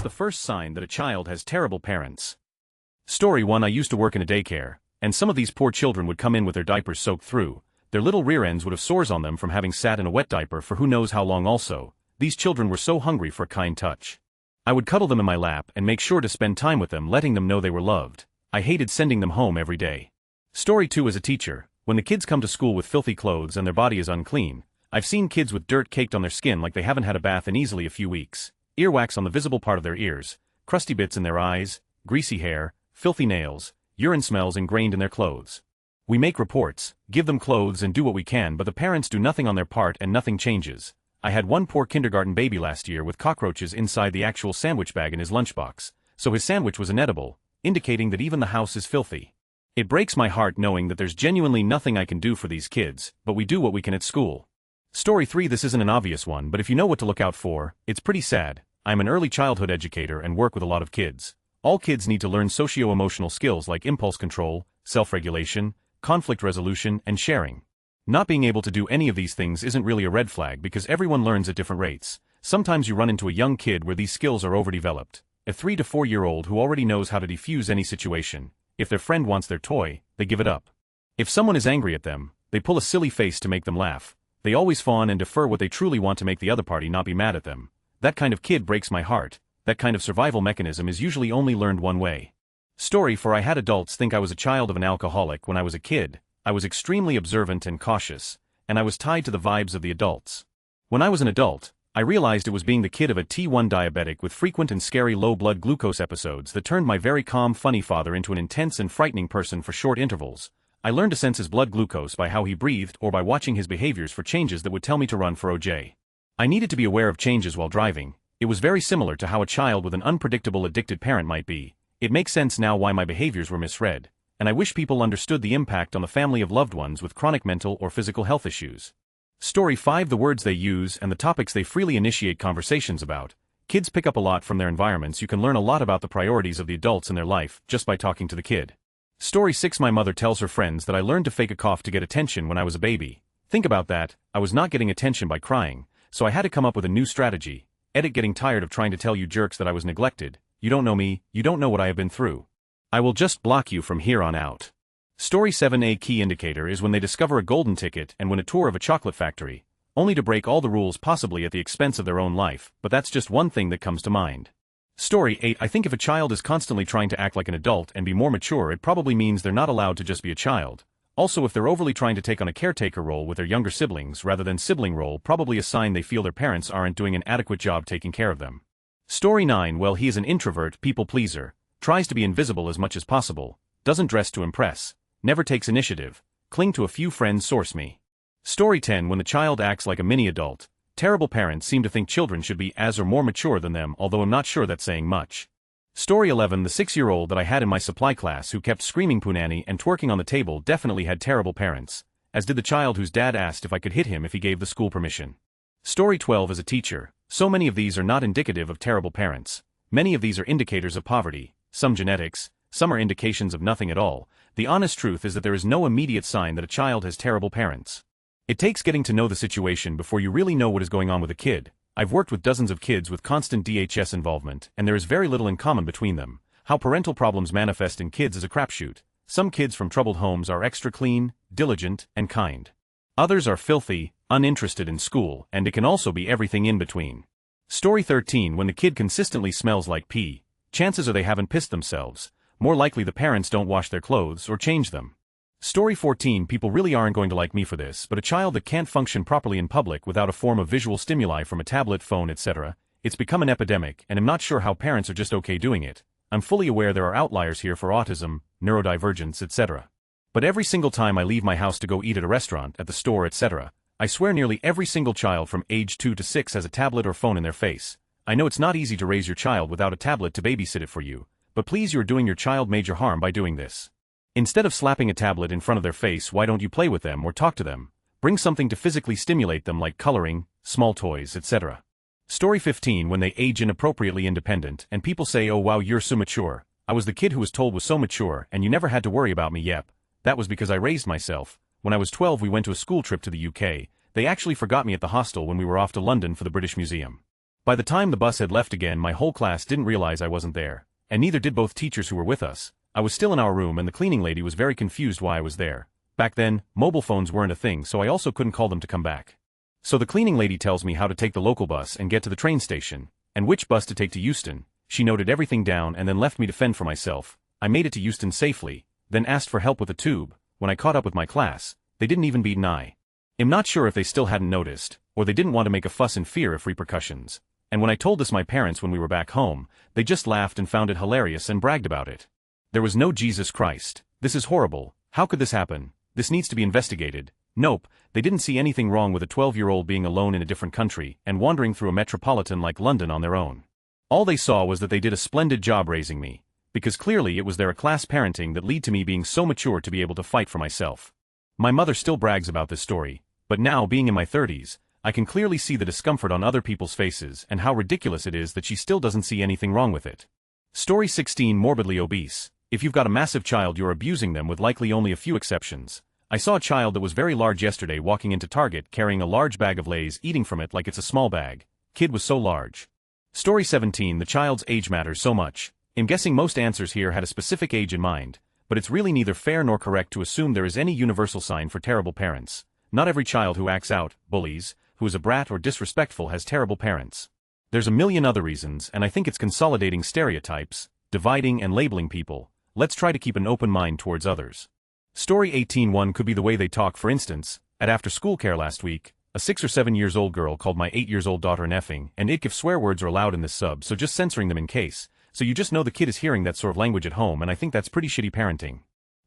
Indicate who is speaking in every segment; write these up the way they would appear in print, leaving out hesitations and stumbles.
Speaker 1: the first sign that a child has terrible parents? Story 1. I used to work in a daycare, and some of these poor children would come in with their diapers soaked through. Their little rear ends would have sores on them from having sat in a wet diaper for who knows how long also. These children were so hungry for a kind touch. I would cuddle them in my lap and make sure to spend time with them, letting them know they were loved. I hated sending them home every day. Story 2. As a teacher, when the kids come to school with filthy clothes and their body is unclean, I've seen kids with dirt caked on their skin like they haven't had a bath in easily a few weeks. Earwax on the visible part of their ears, crusty bits in their eyes, greasy hair, filthy nails, urine smells ingrained in their clothes. We make reports, give them clothes and do what we can, but the parents do nothing on their part and nothing changes. I had one poor kindergarten baby last year with cockroaches inside the actual sandwich bag in his lunchbox, so his sandwich was inedible, indicating that even the house is filthy. It breaks my heart knowing that there's genuinely nothing I can do for these kids, but we do what we can at school. Story 3. This isn't an obvious one, but if you know what to look out for, it's pretty sad. I'm an early childhood educator and work with a lot of kids. All kids need to learn socio-emotional skills like impulse control, self-regulation, conflict resolution, and sharing. Not being able to do any of these things isn't really a red flag because everyone learns at different rates. Sometimes you run into a young kid where these skills are overdeveloped. A 3 to 4 year old who already knows how to defuse any situation. If their friend wants their toy, they give it up. If someone is angry at them, they pull a silly face to make them laugh. They always fawn and defer what they truly want to make the other party not be mad at them. That kind of kid breaks my heart. That kind of survival mechanism is usually only learned one way. Story 4. I had adults think I was a child of an alcoholic when I was a kid. I was extremely observant and cautious, and I was tied to the vibes of the adults. When I was an adult, I realized it was being the kid of a T1 diabetic with frequent and scary low blood glucose episodes that turned my very calm, funny father into an intense and frightening person for short intervals. I learned to sense his blood glucose by how he breathed or by watching his behaviors for changes that would tell me to run for OJ. I needed to be aware of changes while driving. It was very similar to how a child with an unpredictable addicted parent might be. It makes sense now why my behaviors were misread, and I wish people understood the impact on the family of loved ones with chronic mental or physical health issues. Story 5. The words they use and the topics they freely initiate conversations about. Kids pick up a lot from their environments. You can learn a lot about the priorities of the adults in their life just by talking to the kid. Story 6. My mother tells her friends that I learned to fake a cough to get attention when I was a baby. Think about that. I was not getting attention by crying, so I had to come up with a new strategy. Edit. Getting tired of trying to tell you jerks that I was neglected. You don't know me, you don't know what I have been through. I will just block you from here on out. Story 7. A key indicator is when they discover a golden ticket and win a tour of a chocolate factory, only to break all the rules possibly at the expense of their own life, but that's just one thing that comes to mind. Story 8. I think if a child is constantly trying to act like an adult and be more mature, it probably means they're not allowed to just be a child. Also, if they're overly trying to take on a caretaker role with their younger siblings rather than sibling role, probably a sign they feel their parents aren't doing an adequate job taking care of them. Story 9. Well, he is an introvert, people pleaser, tries to be invisible as much as possible, doesn't dress to impress, never takes initiative, cling to a few friends. Source me. Story 10. When the child acts like a mini adult, terrible parents seem to think children should be as or more mature than them, although I'm not sure that's saying much. Story 11. The 6-year-old that I had in my supply class who kept screaming punani and twerking on the table definitely had terrible parents, as did the child whose dad asked if I could hit him if he gave the school permission. Story 12. As a teacher, so many of these are not indicative of terrible parents. Many of these are indicators of poverty, some genetics, some are indications of nothing at all. The honest truth is that there is no immediate sign that a child has terrible parents. It takes getting to know the situation before you really know what is going on with a kid. I've worked with dozens of kids with constant DHS involvement, and there is very little in common between them. How parental problems manifest in kids is a crapshoot. Some kids from troubled homes are extra clean, diligent, and kind. Others are filthy, uninterested in school, and it can also be everything in between. Story 13. When the kid consistently smells like pee, chances are they haven't pissed themselves. More likely the parents don't wash their clothes or change them. Story 14. People really aren't going to like me for this, but a child that can't function properly in public without a form of visual stimuli from a tablet, phone, etc., it's become an epidemic, and I'm not sure how parents are just okay doing it. I'm fully aware there are outliers here for autism, neurodivergence, etc. But every single time I leave my house to go eat at a restaurant, at the store, etc., I swear nearly every single child from age 2 to 6 has a tablet or phone in their face. I know it's not easy to raise your child without a tablet to babysit it for you, but please, you're doing your child major harm by doing this. Instead of slapping a tablet in front of their face, why don't you play with them or talk to them? Bring something to physically stimulate them like coloring, small toys, etc. Story 15. When they age inappropriately independent, and people say, oh wow, you're so mature. I was the kid who was told was so mature, and you never had to worry about me. Yep. That was because I raised myself. When I was 12 we went to a school trip to the UK. They actually forgot me at the hostel when we were off to London for the British Museum. By the time the bus had left again, my whole class didn't realize I wasn't there, and neither did both teachers who were with us. I was still in our room and the cleaning lady was very confused why I was there. Back then, mobile phones weren't a thing, so I also couldn't call them to come back. So the cleaning lady tells me how to take the local bus and get to the train station, and which bus to take to Euston. She noted everything down and then left me to fend for myself. I made it to Euston safely, then asked for help with a tube. When I caught up with my class, they didn't even beat an eye. I'm not sure if they still hadn't noticed, or they didn't want to make a fuss in fear of repercussions. And when I told this my parents when we were back home, they just laughed and found it hilarious and bragged about it. There was no Jesus Christ. This is horrible. How could this happen? This needs to be investigated. Nope, they didn't see anything wrong with a 12-year-old being alone in a different country and wandering through a metropolitan like London on their own. All they saw was that they did a splendid job raising me, because clearly it was their class parenting that led to me being so mature to be able to fight for myself. My mother still brags about this story, but now being in my 30s, I can clearly see the discomfort on other people's faces and how ridiculous it is that she still doesn't see anything wrong with it. Story 16. Morbidly obese. If you've got a massive child, you're abusing them, with likely only a few exceptions. I saw a child that was very large yesterday walking into Target carrying a large bag of Lay's, eating from it like it's a small bag. Kid was so large. Story 17. The child's age matters so much. I'm guessing most answers here had a specific age in mind, but it's really neither fair nor correct to assume there is any universal sign for terrible parents. Not every child who acts out, bullies, who is a brat or disrespectful has terrible parents. There's a million other reasons, and I think it's consolidating stereotypes, dividing and labeling people. Let's try to keep an open mind towards others. Story 18. One could be the way they talk. For instance, at after-school care last week, a 6 or 7 years old girl called my 8-year-old daughter an effing and ick if swear words are allowed in this sub, so just censoring them in case. So you just know the kid is hearing that sort of language at home, and I think that's pretty shitty parenting.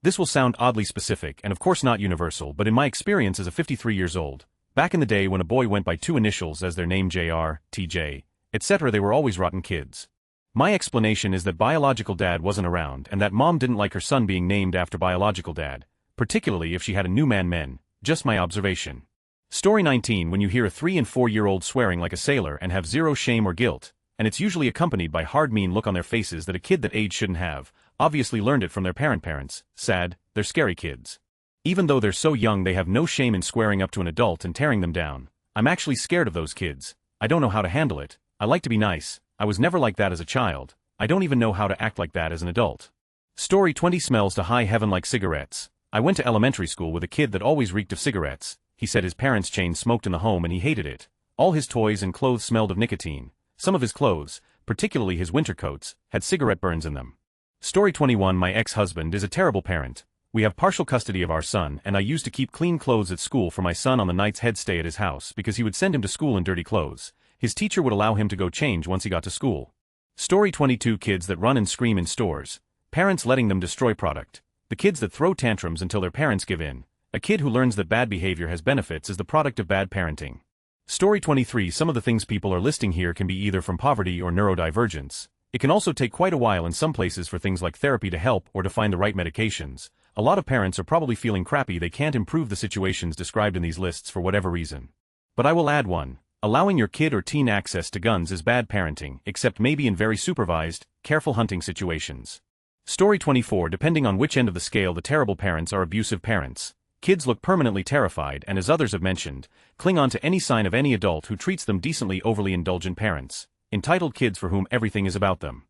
Speaker 1: This will sound oddly specific and of course not universal, but in my experience as a 53 years old, back in the day when a boy went by 2 initials as their name, JR, TJ, etc., they were always rotten kids. My explanation is that biological dad wasn't around and that mom didn't like her son being named after biological dad, particularly if she had a new man. Just my observation. Story 19. When you hear a 3 and 4-year-old swearing like a sailor and have zero shame or guilt, and it's usually accompanied by hard mean look on their faces that a kid that age shouldn't have, obviously learned it from their parents, sad, they're scary kids. Even though they're so young they have no shame in squaring up to an adult and tearing them down. I'm actually scared of those kids. I don't know how to handle it. I like to be nice. I was never like that as a child. I don't even know how to act like that as an adult. Story 20. Smells to high heaven like cigarettes. I went to elementary school with a kid that always reeked of cigarettes. He said his parents' chain smoked in the home and he hated it. All his toys and clothes smelled of nicotine. Some of his clothes, particularly his winter coats, had cigarette burns in them. Story 21. My ex-husband is a terrible parent. We have partial custody of our son, and I used to keep clean clothes at school for my son on the nights he'd stay at his house because he would send him to school in dirty clothes. His teacher would allow him to go change once he got to school. Story 22. Kids that run and scream in stores. Parents letting them destroy product. The kids that throw tantrums until their parents give in. A kid who learns that bad behavior has benefits is the product of bad parenting. Story 23. Some of the things people are listing here can be either from poverty or neurodivergence. It can also take quite a while in some places for things like therapy to help or to find the right medications. A lot of parents are probably feeling crappy they can't improve the situations described in these lists for whatever reason. But I will add one. Allowing your kid or teen access to guns is bad parenting, except maybe in very supervised, careful hunting situations. Story 24. Depending on which end of the scale, the terrible parents are abusive parents. Kids look permanently terrified and, as others have mentioned, cling on to any sign of any adult who treats them decently. Overly indulgent parents. Entitled kids for whom everything is about them.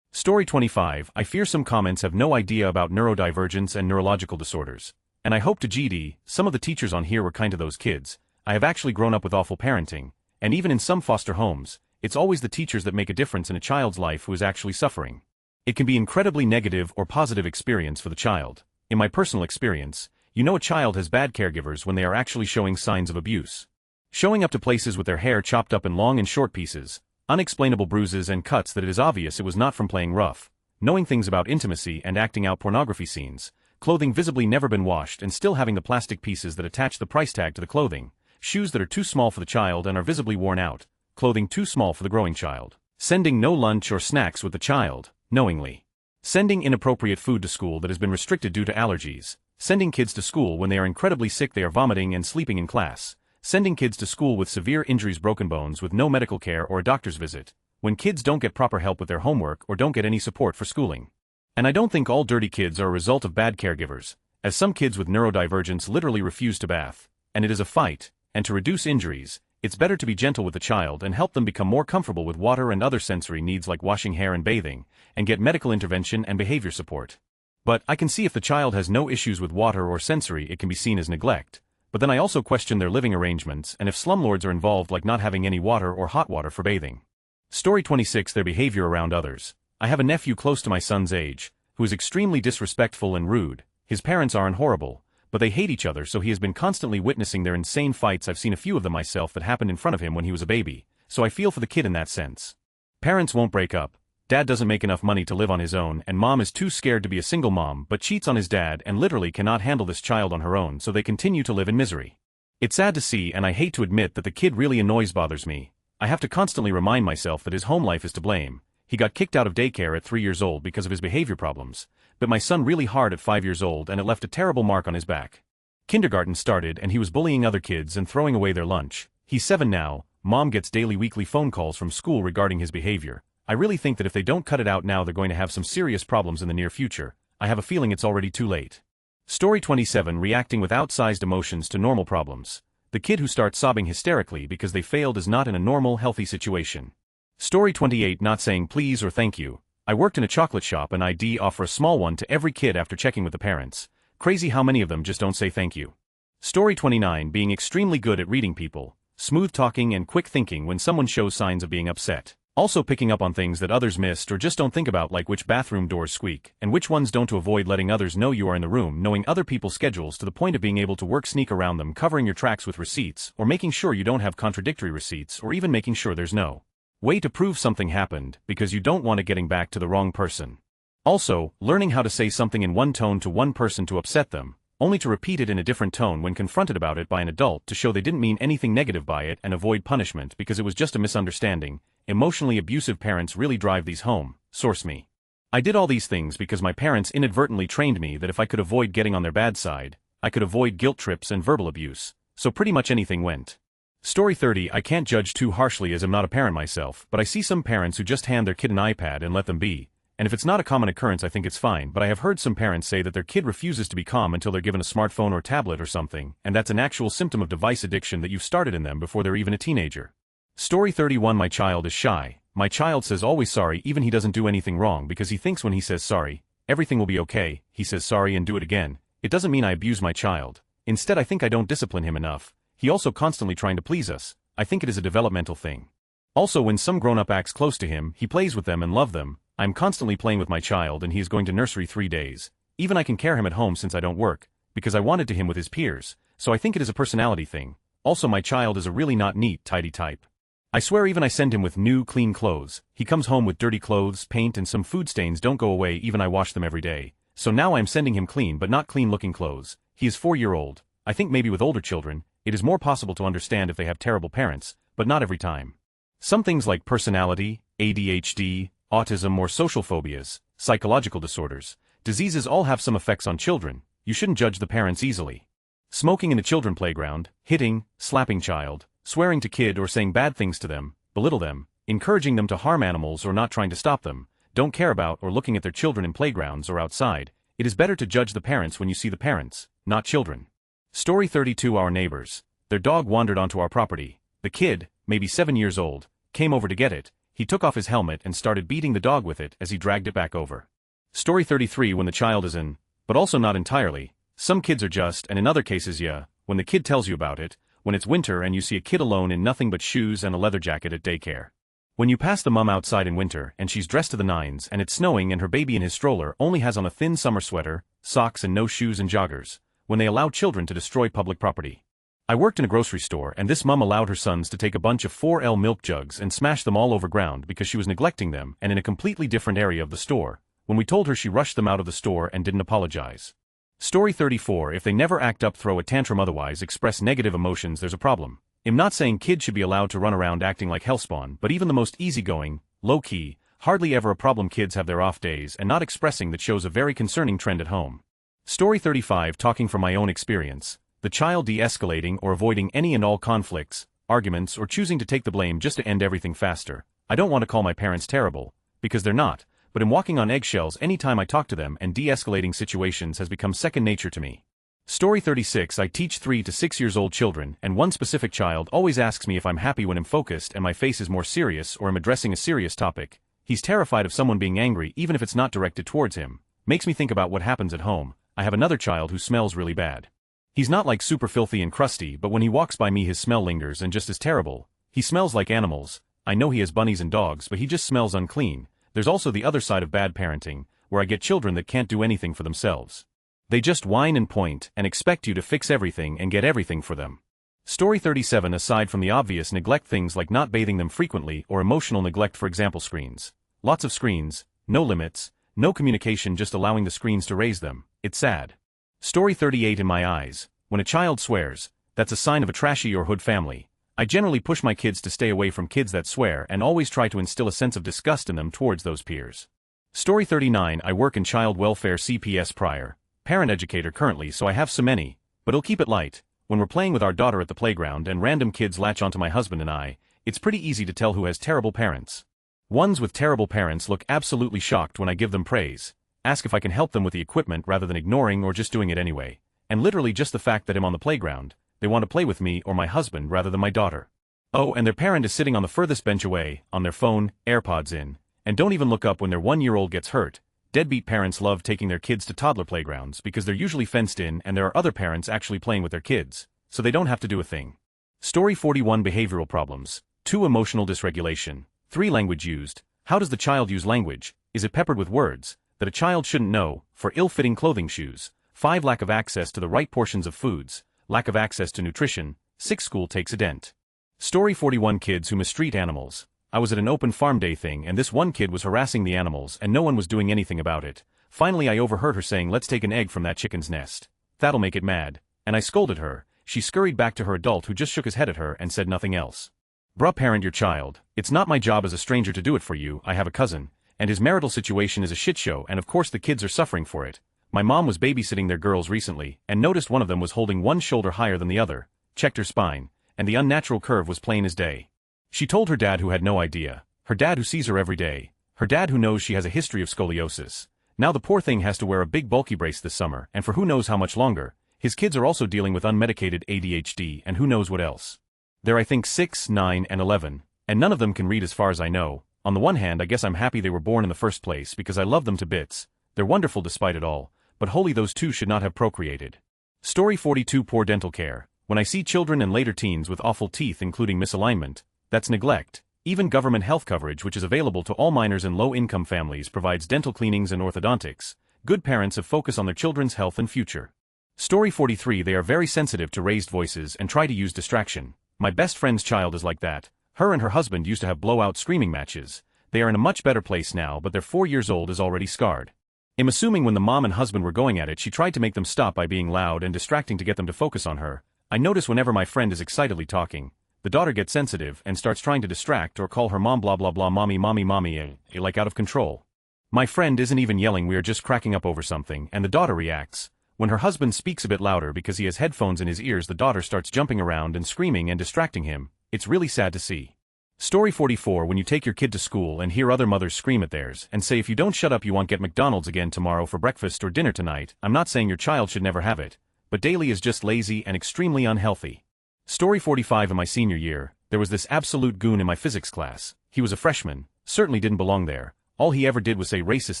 Speaker 1: Story 25. I fear some comments have no idea about neurodivergence and neurological disorders. And I hope to GD, some of the teachers on here were kind to those kids. I have actually grown up with awful parenting, and even in some foster homes, it's always the teachers that make a difference in a child's life who is actually suffering. It can be incredibly negative or positive experience for the child. In my personal experience, you know a child has bad caregivers when they are actually showing signs of abuse. Showing up to places with their hair chopped up in long and short pieces, unexplainable bruises and cuts that it is obvious it was not from playing rough, knowing things about intimacy and acting out pornography scenes, clothing visibly never been washed and still having the plastic pieces that attach the price tag to the clothing, shoes that are too small for the child and are visibly worn out, clothing too small for the growing child, sending no lunch or snacks with the child, knowingly, sending inappropriate food to school that has been restricted due to allergies, sending kids to school when they are incredibly sick, they are vomiting and sleeping in class, sending kids to school with severe injuries, broken bones with no medical care or a doctor's visit, when kids don't get proper help with their homework or don't get any support for schooling. And I don't think all dirty kids are a result of bad caregivers, as some kids with neurodivergence literally refuse to bath, and it is a fight, and to reduce injuries, It's better to be gentle with the child and help them become more comfortable with water and other sensory needs like washing hair and bathing, and get medical intervention and behavior support. But I can see if the child has no issues with water or sensory, it can be seen as neglect. But then I also question their living arrangements and if slumlords are involved, like not having any water or hot water for bathing. Story 26. Their behavior around others. I have a nephew close to my son's age, who is extremely disrespectful and rude. His parents aren't horrible, but they hate each other, so he has been constantly witnessing their insane fights. I've seen a few of them myself that happened in front of him when he was a baby, so I feel for the kid in that sense. Parents won't break up. Dad doesn't make enough money to live on his own, and mom is too scared to be a single mom but cheats on his dad and literally cannot handle this child on her own, so they continue to live in misery. It's sad to see, and I hate to admit that the kid really bothers me. I have to constantly remind myself that his home life is to blame. He got kicked out of daycare at 3 years old because of his behavior problems, but my son really hard at 5 years old and it left a terrible mark on his back. Kindergarten started and he was bullying other kids and throwing away their lunch. He's 7 now. Mom gets weekly phone calls from school regarding his behavior. I really think that if they don't cut it out now, they're going to have some serious problems in the near future. I have a feeling it's already too late. Story 27. Reacting with outsized emotions to normal problems. The kid who starts sobbing hysterically because they failed is not in a normal, healthy situation. Story 28. Not saying please or thank you. I worked in a chocolate shop and I'd offer a small one to every kid after checking with the parents. Crazy how many of them just don't say thank you. Story 29. Being extremely good at reading people. Smooth talking and quick thinking when someone shows signs of being upset. Also picking up on things that others missed or just don't think about, like which bathroom doors squeak, and which ones don't, to avoid letting others know you are in the room. Knowing other people's schedules to the point of being able to sneak around them, covering your tracks with receipts, or making sure you don't have contradictory receipts, or even making sure there's no way to prove something happened, because you don't want it getting back to the wrong person. Also, learning how to say something in one tone to one person to upset them, only to repeat it in a different tone when confronted about it by an adult to show they didn't mean anything negative by it and avoid punishment because it was just a misunderstanding. Emotionally abusive parents really drive these home. Source me. I did all these things because my parents inadvertently trained me that if I could avoid getting on their bad side, I could avoid guilt trips and verbal abuse, so pretty much anything went. Story 30. I can't judge too harshly as I'm not a parent myself, but I see some parents who just hand their kid an iPad and let them be. And if it's not a common occurrence, I think it's fine, but I have heard some parents say that their kid refuses to be calm until they're given a smartphone or tablet or something, and that's an actual symptom of device addiction that you've started in them before they're even a teenager. Story 31. My child is shy. My child says always sorry even he doesn't do anything wrong because he thinks when he says sorry, everything will be okay. He says sorry and do it again. It doesn't mean I abuse my child. Instead, I think I don't discipline him enough. He also constantly trying to please us. I think it is a developmental thing. Also, when some grown-up acts close to him, he plays with them and love them. I'm constantly playing with my child and he is going to nursery 3 days. Even I can care him at home since I don't work, because I wanted to him with his peers, so I think it is a personality thing. Also, my child is a really not neat, tidy type. I swear even I send him with new, clean clothes, he comes home with dirty clothes, paint and some food stains don't go away even I wash them every day. So now I'm sending him clean but not clean looking clothes. He is 4-year-old. I think maybe with older children, it is more possible to understand if they have terrible parents, but not every time. Some things like personality, ADHD, autism or social phobias, psychological disorders, diseases all have some effects on children. You shouldn't judge the parents easily. Smoking in a children's playground, hitting, slapping child, swearing to kid or saying bad things to them, belittle them, encouraging them to harm animals or not trying to stop them, don't care about or looking at their children in playgrounds or outside. It is better to judge the parents when you see the parents, not children. Story 32. Our neighbors. Their dog wandered onto our property. The kid, maybe 7 years old, came over to get it. He took off his helmet and started beating the dog with it as he dragged it back over. Story 33. When the child is in, but also not entirely. Some kids are just, and in other cases yeah, when the kid tells you about it, when it's winter and you see a kid alone in nothing but shoes and a leather jacket at daycare. When you pass the mom outside in winter and she's dressed to the nines and it's snowing and her baby in his stroller only has on a thin summer sweater, socks and no shoes and joggers. When they allow children to destroy public property. I worked in a grocery store and this mom allowed her sons to take a bunch of 4L milk jugs and smash them all over ground because she was neglecting them and in a completely different area of the store. When we told her, she rushed them out of the store and didn't apologize. Story 34. If they never act up, throw a tantrum, otherwise express negative emotions, there's a problem. I'm not saying kids should be allowed to run around acting like hellspawn, but even the most easygoing, low-key, hardly ever a problem kids have their off days and not expressing that shows a very concerning trend at home. Story 35. Talking from my own experience. The child de-escalating or avoiding any and all conflicts, arguments or choosing to take the blame just to end everything faster. I don't want to call my parents terrible, because they're not, but I'm walking on eggshells anytime I talk to them, and de-escalating situations has become second nature to me. Story 36. I teach 3 to 6 years old children, and one specific child always asks me if I'm happy when I'm focused and my face is more serious or I'm addressing a serious topic. He's terrified of someone being angry even if it's not directed towards him. Makes me think about what happens at home. I have another child who smells really bad. He's not like super filthy and crusty, but when he walks by me his smell lingers and just is terrible. He smells like animals. I know he has bunnies and dogs, but he just smells unclean. There's also the other side of bad parenting, where I get children that can't do anything for themselves. They just whine and point and expect you to fix everything and get everything for them. Story 37. Aside from the obvious neglect, things like not bathing them frequently or emotional neglect, for example screens. Lots of screens, no limits, no communication, just allowing the screens to raise them. It's sad. Story 38. In my eyes, when a child swears, that's a sign of a trashy or hood family. I generally push my kids to stay away from kids that swear and always try to instill a sense of disgust in them towards those peers. Story 39. I work in child welfare CPS prior. Parent educator currently, so I have so many, but I'll keep it light. When we're playing with our daughter at the playground and random kids latch onto my husband and I, it's pretty easy to tell who has terrible parents. Ones with terrible parents look absolutely shocked when I give them praise, ask if I can help them with the equipment rather than ignoring or just doing it anyway, and literally just the fact that I'm on the playground, they want to play with me or my husband rather than my daughter. Oh, and their parent is sitting on the furthest bench away, on their phone, AirPods in, and don't even look up when their 1-year-old gets hurt. Deadbeat parents love taking their kids to toddler playgrounds because they're usually fenced in and there are other parents actually playing with their kids, so they don't have to do a thing. Story 41. Behavioral problems. 2. Emotional dysregulation. 3. Language used. How does the child use language? Is it peppered with words that a child shouldn't know? 4. Ill-fitting clothing, shoes. 5. Lack of access to the right portions of foods. Lack of access to nutrition. 6. School takes a dent. Story 41. Kids who mistreat animals. I was at an open farm day thing and this one kid was harassing the animals and no one was doing anything about it. Finally I overheard her saying, "Let's take an egg from that chicken's nest. That'll make it mad." And I scolded her. She scurried back to her adult who just shook his head at her and said nothing else. Bruh, parent your child. It's not my job as a stranger to do it for you. I have a cousin, and his marital situation is a shit show and of course the kids are suffering for it. My mom was babysitting their girls recently and noticed one of them was holding one shoulder higher than the other, checked her spine, and the unnatural curve was plain as day. She told her dad, who had no idea, her dad who sees her every day, her dad who knows she has a history of scoliosis. Now the poor thing has to wear a big bulky brace this summer and for who knows how much longer. His kids are also dealing with unmedicated ADHD and who knows what else. They're I think 6, 9, and 11, and none of them can read as far as I know. On the one hand I guess I'm happy they were born in the first place because I love them to bits. They're wonderful despite it all, but holy, those two should not have procreated. Story 42. Poor dental care. When I see children and later teens with awful teeth including misalignment, that's neglect. Even government health coverage, which is available to all minors and low-income families, provides dental cleanings and orthodontics. Good parents have focused on their children's health and future. Story 43. They are very sensitive to raised voices and try to use distraction. My best friend's child is like that. Her and her husband used to have blowout screaming matches. They are in a much better place now, but their 4 years old is already scarred. I'm assuming when the mom and husband were going at it, she tried to make them stop by being loud and distracting to get them to focus on her. I notice whenever my friend is excitedly talking, the daughter gets sensitive and starts trying to distract or call her mom blah blah blah, mommy, like out of control. My friend isn't even yelling, we are just cracking up over something, and the daughter reacts. When her husband speaks a bit louder because he has headphones in his ears, the daughter starts jumping around and screaming and distracting him. It's really sad to see. Story 44. When you take your kid to school and hear other mothers scream at theirs and say, "If you don't shut up you won't get McDonald's again tomorrow for breakfast or dinner tonight." I'm not saying your child should never have it, but daily is just lazy and extremely unhealthy. Story 45. In my senior year, there was this absolute goon in my physics class. He was a freshman, certainly didn't belong there. All he ever did was say racist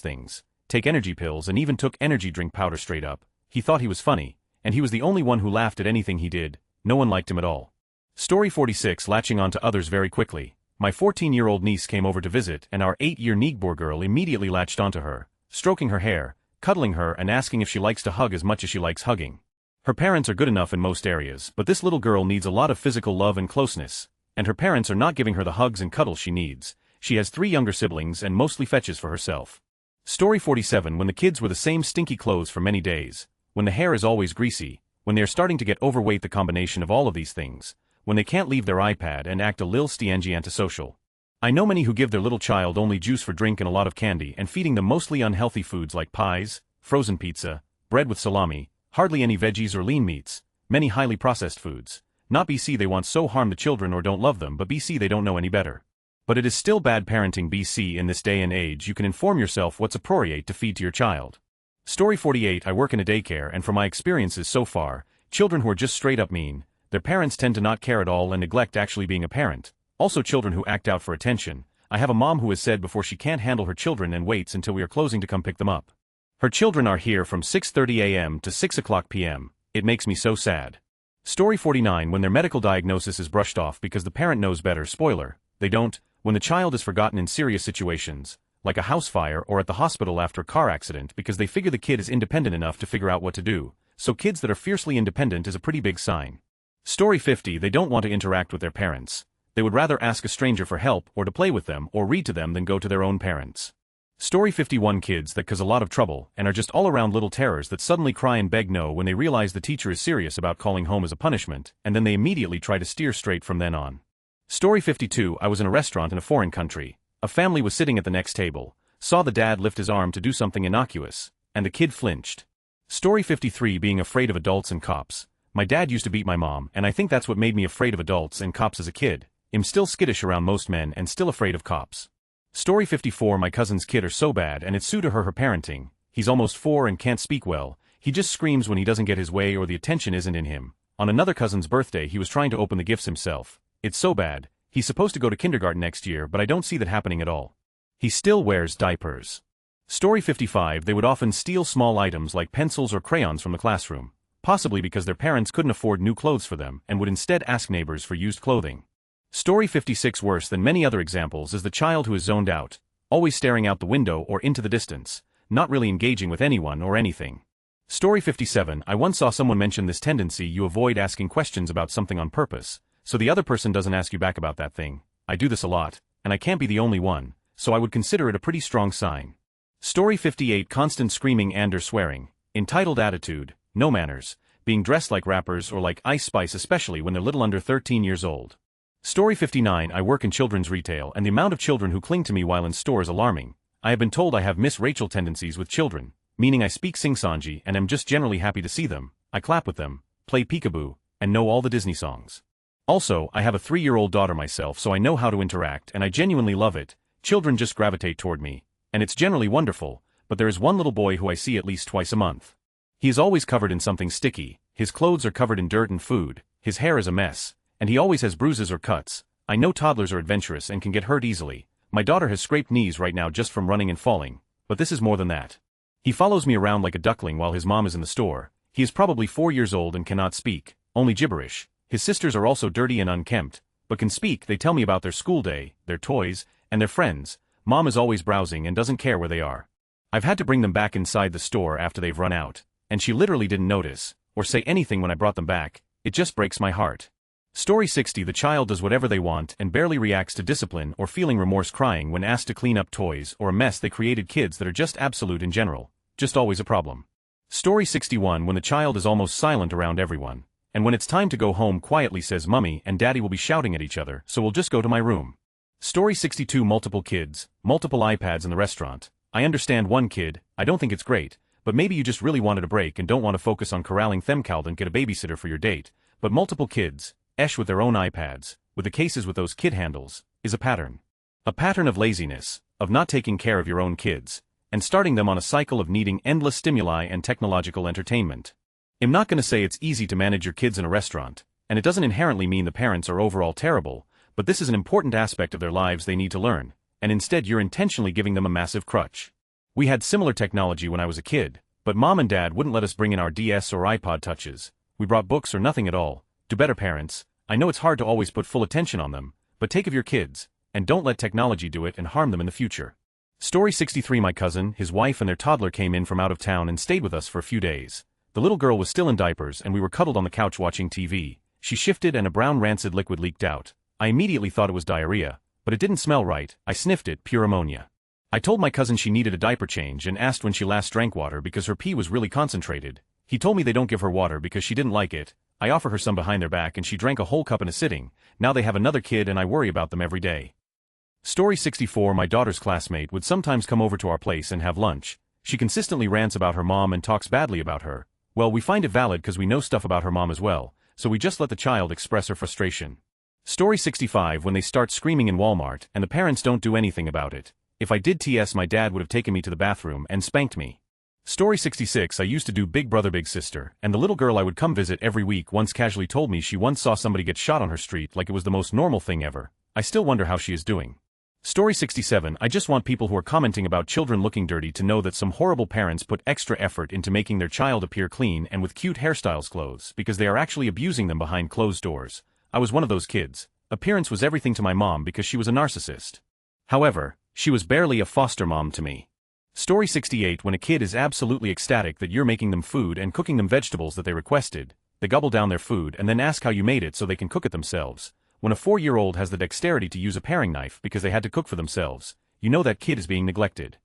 Speaker 1: things, take energy pills, and even took energy drink powder straight up. He thought he was funny, and he was the only one who laughed at anything he did. No one liked him at all. Story 46. Latching on to others very quickly. My 14-year-old niece came over to visit and our 8-year Negbor girl immediately latched onto her, stroking her hair, cuddling her and asking if she likes to hug as much as she likes hugging. Her parents are good enough in most areas, but this little girl needs a lot of physical love and closeness, and her parents are not giving her the hugs and cuddles she needs. She has 3 younger siblings and mostly fetches for herself. Story 47. When the kids wear the same stinky clothes for many days, when the hair is always greasy, when they are starting to get overweight, the combination of all of these things, when they can't leave their iPad and act a lil stiangy antisocial. I know many who give their little child only juice for drink and a lot of candy and feeding them mostly unhealthy foods like pies, frozen pizza, bread with salami, hardly any veggies or lean meats, many highly processed foods. Not BC they want so harm the children or don't love them, but BC they don't know any better. But it is still bad parenting BC in this day and age. You can inform yourself what's appropriate to feed to your child. Story 48 I work in a daycare and from my experiences so far, children who are just straight up mean, their parents tend to not care at all and neglect actually being a parent. Also children who act out for attention. I have a mom who has said before she can't handle her children and waits until we are closing to come pick them up. Her children are here from 6:30 a.m. to 6 o'clock p.m. It makes me so sad. Story 49 when their medical diagnosis is brushed off because the parent knows better. Spoiler, they don't. When the child is forgotten in serious situations, like a house fire or at the hospital after a car accident because they figure the kid is independent enough to figure out what to do. So kids that are fiercely independent is a pretty big sign. Story 50 they don't want to interact with their parents. They would rather ask a stranger for help or to play with them or read to them than go to their own parents. Story 51 kids that cause a lot of trouble and are just all-around little terrors that suddenly cry and beg no when they realize the teacher is serious about calling home as a punishment, and then they immediately try to steer straight from then on. Story 52 I was in a restaurant in a foreign country. A family was sitting at the next table, saw the dad lift his arm to do something innocuous, and the kid flinched. Story 53 being afraid of adults and cops. My dad used to beat my mom and I think that's what made me afraid of adults and cops as a kid. I'm still skittish around most men and still afraid of cops. Story 54 my cousin's kid are so bad and it's due to her parenting. He's almost 4 and can't speak well. He just screams when he doesn't get his way or the attention isn't in him. On another cousin's birthday he was trying to open the gifts himself. It's so bad. He's supposed to go to kindergarten next year but I don't see that happening at all. He still wears diapers. Story 55 they would often steal small items like pencils or crayons from the classroom. Possibly because their parents couldn't afford new clothes for them and would instead ask neighbors for used clothing. Story 56 worse than many other examples is the child who is zoned out, always staring out the window or into the distance, not really engaging with anyone or anything. Story 57 I once saw someone mention this tendency you avoid asking questions about something on purpose, so the other person doesn't ask you back about that thing. I do this a lot, and I can't be the only one, so I would consider it a pretty strong sign. Story 58 constant screaming and or swearing, entitled attitude, no manners, being dressed like rappers or like Ice Spice especially when they're little under 13 years old. Story 59 I work in children's retail and the amount of children who cling to me while in store is alarming. I have been told I have Miss Rachel tendencies with children, meaning I speak sing-songy and am just generally happy to see them. I clap with them, play peekaboo, and know all the Disney songs. Also, I have a 3-year-old daughter myself so I know how to interact and I genuinely love it. Children just gravitate toward me, and it's generally wonderful, but there is one little boy who I see at least twice a month. He is always covered in something sticky, his clothes are covered in dirt and food, his hair is a mess, and he always has bruises or cuts. I know toddlers are adventurous and can get hurt easily. My daughter has scraped knees right now just from running and falling, but this is more than that. He follows me around like a duckling while his mom is in the store. He is probably 4 years old and cannot speak, only gibberish. His sisters are also dirty and unkempt, but can speak. They tell me about their school day, their toys, and their friends. Mom is always browsing and doesn't care where they are. I've had to bring them back inside the store after they've run out, and she literally didn't notice, or say anything when I brought them back. It just breaks my heart. Story 60 the child does whatever they want and barely reacts to discipline or feeling remorse crying when asked to clean up toys or a mess they created. Kids that are just absolute in general, just always a problem. Story 61 when the child is almost silent around everyone, and when it's time to go home quietly says Mummy and Daddy will be shouting at each other so we'll just go to my room. Story 62 multiple kids, multiple iPads in the restaurant. I understand one kid, I don't think it's great, but maybe you just really wanted a break and don't want to focus on corralling them called and get a babysitter for your date, but multiple kids, esh with their own iPads, with the cases with those kid handles, is a pattern. A pattern of laziness, of not taking care of your own kids, and starting them on a cycle of needing endless stimuli and technological entertainment. I'm not going to say it's easy to manage your kids in a restaurant, and it doesn't inherently mean the parents are overall terrible, but this is an important aspect of their lives they need to learn, and instead you're intentionally giving them a massive crutch. We had similar technology when I was a kid, but Mom and Dad wouldn't let us bring in our DS or iPod touches. We brought books or nothing at all. Do better, parents. I know it's hard to always put full attention on them, but take of your kids, and don't let technology do it and harm them in the future. Story 63 my cousin, his wife and their toddler came in from out of town and stayed with us for a few days. The little girl was still in diapers and we were cuddled on the couch watching TV. She shifted and a brown rancid liquid leaked out. I immediately thought it was diarrhea, but it didn't smell right. I sniffed it, pure ammonia. I told my cousin she needed a diaper change and asked when she last drank water because her pee was really concentrated. He told me they don't give her water because she didn't like it. I offer her some behind their back and she drank a whole cup in a sitting. Now they have another kid and I worry about them every day. Story 64 my daughter's classmate would sometimes come over to our place and have lunch. She consistently rants about her mom and talks badly about her. Well, we find it valid because we know stuff about her mom as well, so we just let the child express her frustration. Story 65 when they start screaming in Walmart and the parents don't do anything about it. If I did TS my dad would have taken me to the bathroom and spanked me. Story 66. I used to do Big Brother Big Sister, and the little girl I would come visit every week once casually told me she once saw somebody get shot on her street like it was the most normal thing ever. I still wonder how she is doing. Story 67. I just want people who are commenting about children looking dirty to know that some horrible parents put extra effort into making their child appear clean and with cute hairstyles clothes because they are actually abusing them behind closed doors. I was one of those kids. Appearance was everything to my mom because she was a narcissist. However, she was barely a foster mom to me. Story 68. When a kid is absolutely ecstatic that you're making them food and cooking them vegetables that they requested, they gobble down their food and then ask how you made it so they can cook it themselves. When a 4-year-old has the dexterity to use a paring knife because they had to cook for themselves, you know that kid is being neglected.